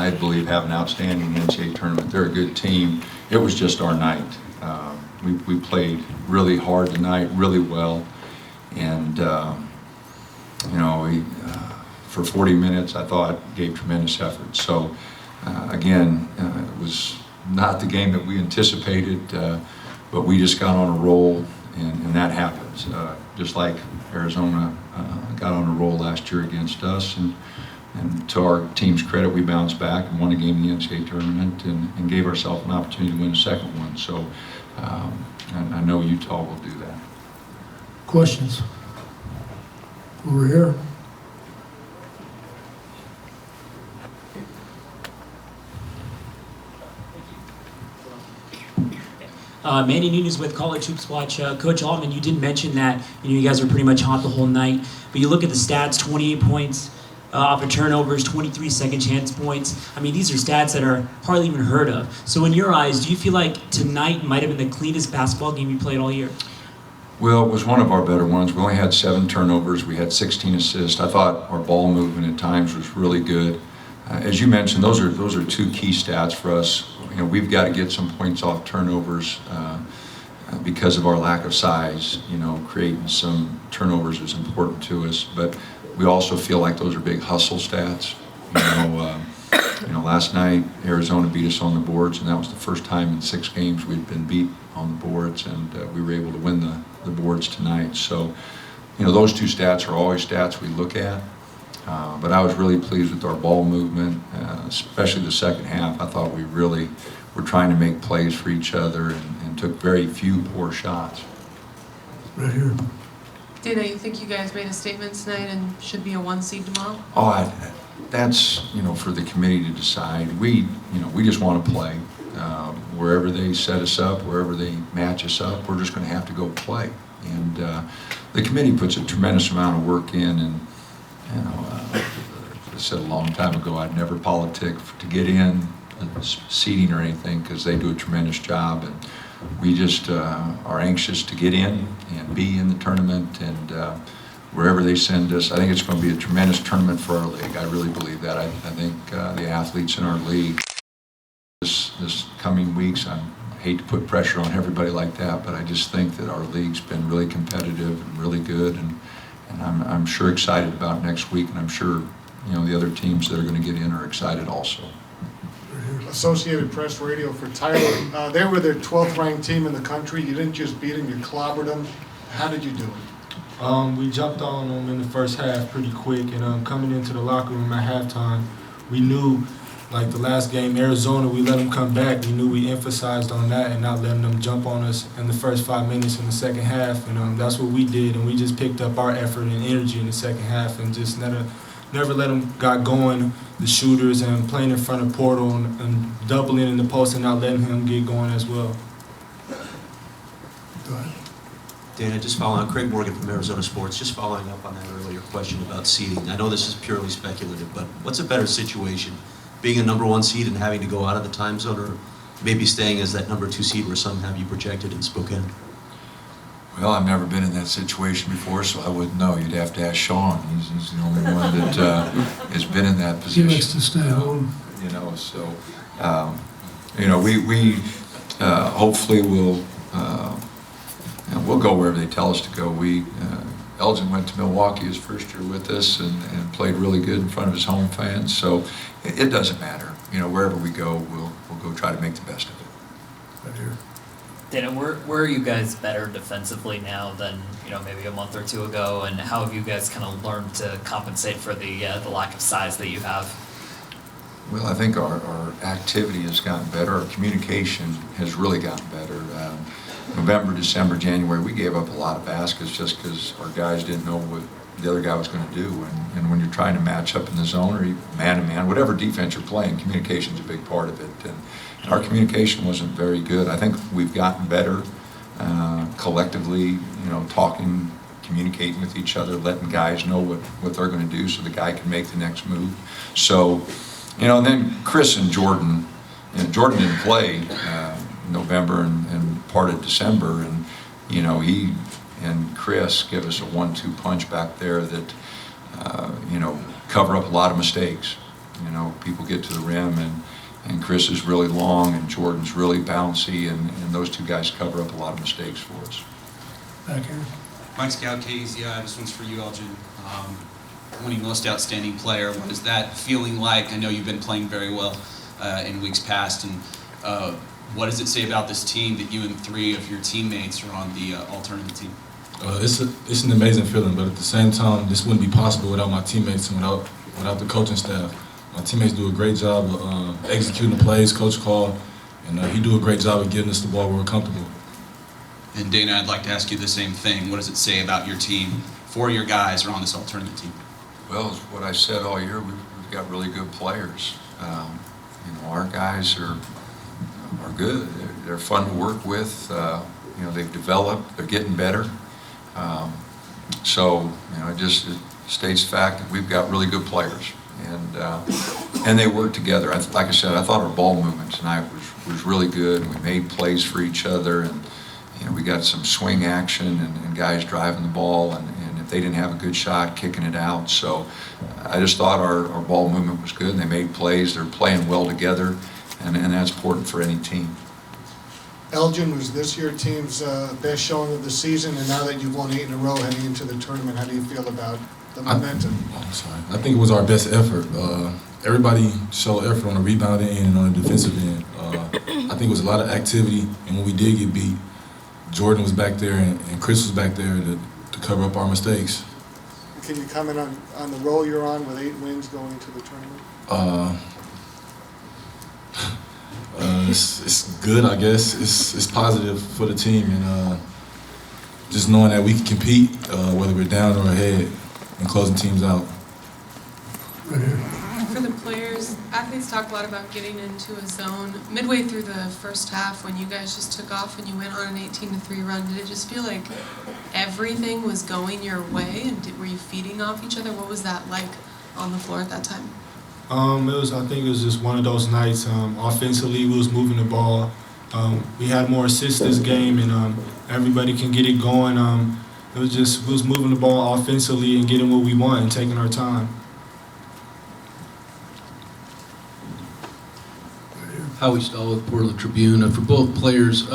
I believe, have an outstanding NCAA tournament. They're a good team. It was just our night. We played really hard tonight, really well, and for 40 minutes, I thought gave tremendous effort. So again, it was not the game that we anticipated, but we just got on a roll, and that happens. Just like Arizona got on a roll last year against us, and to our team's credit, we bounced back and won a game in the NCAA tournament and gave ourselves an opportunity to win a second one. So I know Utah will do that. Questions? Over here. Manny Nunes with College Hoops Watch. Coach Altman, you did mention that you guys were pretty much hot the whole night, but you look at the stats: 28 points off of turnovers, 23 second chance points. I mean, these are stats that are hardly even heard of. So in your eyes, do you feel like tonight might have been the cleanest basketball game you played all year? Well, it was one of our better ones. We only had 7 turnovers. We had 16 assists. I thought our ball movement at times was really good. As you mentioned, those are 2 key stats for us. We've got to get some points off turnovers because of our lack of size. Creating some turnovers is important to us, but we also feel like those are big hustle stats. Last night Arizona beat us on the boards, and that was the first time in 6 games we'd been beat on the boards, and we were able to win the boards tonight. So, those 2 stats are always stats we look at. But I was really pleased with our ball movement, especially the second half. I thought we really were trying to make plays for each other and took very few poor shots. Right here. Dana, you think you guys made a statement tonight and should be a 1 seed tomorrow? That's for the committee to decide. We just want to play. Wherever they set us up, wherever they match us up, we're just going to have to go play. And the committee puts a tremendous amount of work in, and I said a long time ago I'd never politic to get in seating or anything, because they do a tremendous job, and we just are anxious to get in and be in the tournament, and wherever they send us. I think it's going to be a tremendous tournament for our league. I really believe that. I think the athletes in our league this coming weeks, I hate to put pressure on everybody like that, but I just think that our league's been really competitive and really good, and I'm sure excited about next week, and I'm sure the other teams that are going to get in are excited also. Associated Press Radio for Tyler. They were their 12th ranked team in the country. You didn't just beat them, you clobbered them. How did you do it? We jumped on them in the first half pretty quick, and coming into the locker room at halftime, we knew, like the last game, Arizona, we let them come back. We knew we emphasized on that and not letting them jump on us in the first 5 minutes in the second half, and that's what we did, and we just picked up our effort and energy in the second half and just never let them got going, the shooters, and playing in front of Portal and doubling in the post and not letting him get going as well. Go ahead. Dana, just following on, Craig Morgan from Arizona Sports, just following up on that earlier question about seeding. I know this is purely speculative, but what's a better situation? Being a number 1 seed and having to go out of the time zone, or maybe staying as that number 2 seed where some have you projected in Spokane? Well, I've never been in that situation before, so I wouldn't know. You'd have to ask Sean. He's the only one that has been in that position. He likes to stay home. So we hopefully will go wherever they tell us to go. Elgin went to Milwaukee his first year with us and played really good in front of his home fans. So it doesn't matter. Wherever we go, we'll go try to make the best of it. Right here. Dana, where are you guys better defensively now than maybe a month or 2 ago, and how have you guys kind of learned to compensate for the lack of size that you have? Well, I think our activity has gotten better. Our communication has really gotten better. November, December, January, we gave up a lot of baskets just because our guys didn't know what the other guy was going to do. And when you're trying to match up in the zone or man-to-man, whatever defense you're playing, communication's a big part of it. And our communication wasn't very good. I think we've gotten better collectively, talking, communicating with each other, letting guys know what they're going to do so the guy can make the next move. So, and then Chris and Jordan, Jordan didn't play November and part of December, and he and Chris give us a 1-2 punch back there that cover up a lot of mistakes. You know, people get to the rim, and Chris is really long, and Jordan's really bouncy, and those two guys cover up a lot of mistakes for us. Back here. Mike Scout, KZI, this one's for you, Elgin. Winning most outstanding player, what is that feeling like? I know you've been playing very well in weeks past, and what does it say about this team that you and 3 of your teammates are on the all-tournament team? It's an amazing feeling, but at the same time, this wouldn't be possible without my teammates and without the coaching staff. My teammates do a great job of executing the plays Coach called, and he do a great job of getting us the ball where we're comfortable. And Dana, I'd like to ask you the same thing. What does it say about your team? 4 of your guys are on this all-tournament team. Well, it's what I said all year. We've got really good players. You know, our guys are good. They're fun to work with. You know, they've developed. They're getting better. So, you know, it states the fact that we've got really good players, and they work together. Like I said, I thought our ball movement tonight was really good. We made plays for each other, and you know, we got some swing action and guys driving the ball, and if they didn't have a good shot, kicking it out. So I just thought our ball movement was good, and they made plays. They're playing well together, and that's important for any team. Elgin, was this your team's best showing of the season, and now that you've won 8 in a row heading into the tournament, how do you feel about the momentum? I'm sorry. I think it was our best effort. Everybody showed effort on the rebounding end and on the defensive end. I think it was a lot of activity, and when we did get beat, Jordan was back there and Chris was back there to cover up our mistakes. Can you comment on the role you're on with 8 wins going into the tournament? It's good, I guess. It's positive for the team, and just knowing that we can compete, whether we're down or ahead, and closing teams out. Right here. For the players, athletes talk a lot about getting into a zone. Midway through the first half, when you guys just took off and you went on an 18-3 run, did it just feel like everything was going your way? And were you feeding off each other? What was that like on the floor at that time? I think it was just one of those nights. Offensively, we was moving the ball. We had more assists this game, and everybody can get it going. We was moving the ball offensively and getting what we want and taking our time. Howie Stahl with Portland Tribune. For both players,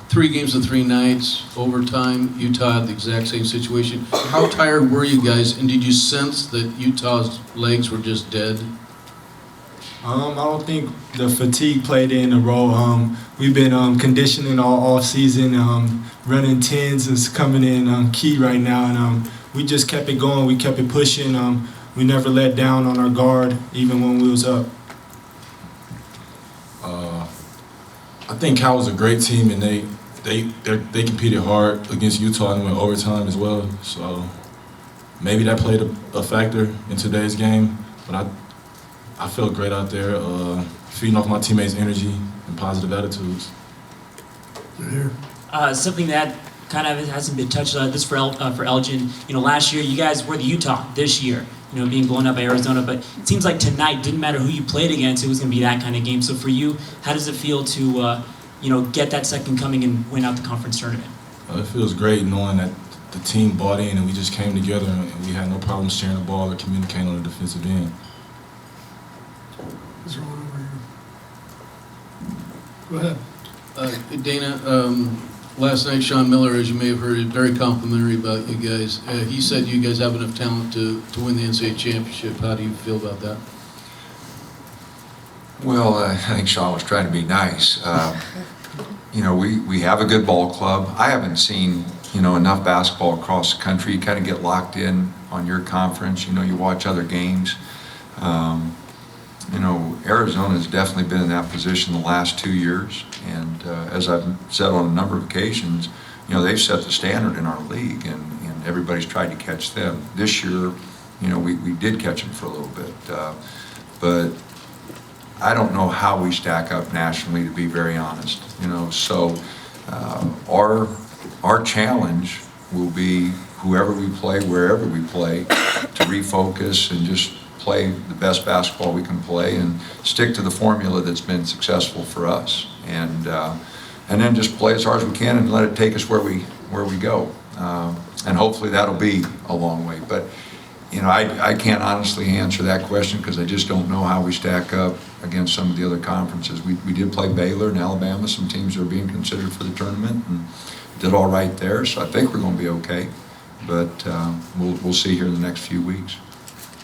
3 games of 3 nights, overtime. Utah had the exact same situation. How tired were you guys, and did you sense that Utah's legs were just dead? I don't think the fatigue played in a role. We've been conditioning all off season. Running 10s is coming in key right now, and we just kept it going. We kept it pushing. We never let down on our guard, even when we was up. I think Cal was a great team, and they competed hard against Utah and went overtime as well. So maybe that played a factor in today's game. But I felt great out there, feeding off my teammates' energy and positive attitudes. Right here. Something that kind of hasn't been touched on, this for Elgin. You know, last year you guys were the Utah. This year, you know, being blown up by Arizona, but it seems like tonight didn't matter who you played against. It was going to be that kind of game. So for you, how does it feel to, you know, get that second coming and win out the conference tournament? It feels great knowing that the team bought in and we just came together and we had no problem sharing the ball or communicating on the defensive end. There's one over here. Go ahead. Dana, last night Sean Miller, as you may have heard, is very complimentary about you guys. He said you guys have enough talent to win the NCAA championship. How do you feel about that? Well, I think Sean was trying to be nice. You know, we have a good ball club. I haven't seen, you know, enough basketball across the country. You kind of get locked in on your conference. You know, you watch other games. You know, Arizona has definitely been in that position the last 2 years. And as I've said on a number of occasions, you know, they've set the standard in our league, and everybody's tried to catch them. This year, you know, we did catch them for a little bit. But I don't know how we stack up nationally, to be very honest. You know, so our challenge will be whoever we play, wherever we play, to refocus and just play the best basketball we can play and stick to the formula that's been successful for us, and then just play as hard as we can and let it take us where we go, and hopefully that'll be a long way. But I can't honestly answer that question because I just don't know how we stack up against some of the other conferences. We did play Baylor and Alabama, some teams that are being considered for the tournament, and did all right there, so I think we're going to be okay. But we'll see here in the next few weeks.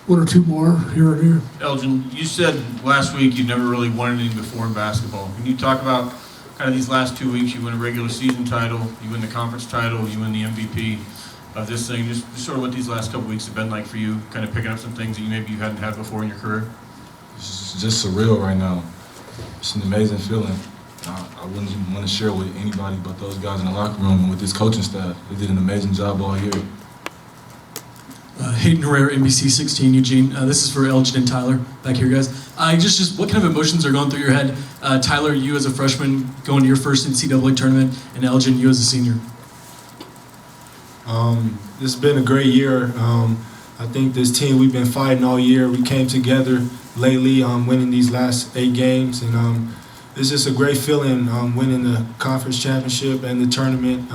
One or two more here and here. Elgin, you said last week you never really won anything before in basketball. Can you talk about kind of these last 2 weeks? You win a regular season title, you win the conference title, you win the MVP of this thing. Just sort of what these last couple weeks have been like for you, kind of picking up some things that maybe you hadn't had before in your career. It's just surreal right now. It's an amazing feeling. I wouldn't even want to share with anybody but those guys in the locker room and with this coaching staff. They did an amazing job all year. Hayden Herrera, NBC 16, Eugene. This is for Elgin and Tyler back here, guys. Just what kind of emotions are going through your head? Tyler, you as a freshman going to your first NCAA tournament, and Elgin, you as a senior. It's been a great year. I think this team, we've been fighting all year. We came together lately, winning these last 8 games, and it's just a great feeling winning the conference championship and the tournament.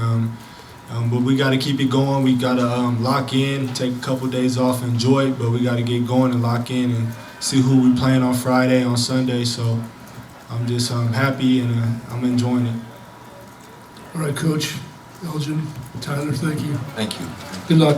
But we got to keep it going. We got to lock in, take a couple days off, enjoy it, but we got to get going and lock in and see who we playing on Friday, on Sunday. So I'm just happy and I'm enjoying it. All right, Coach, Elgin, Tyler, thank you. Thank you. Good luck.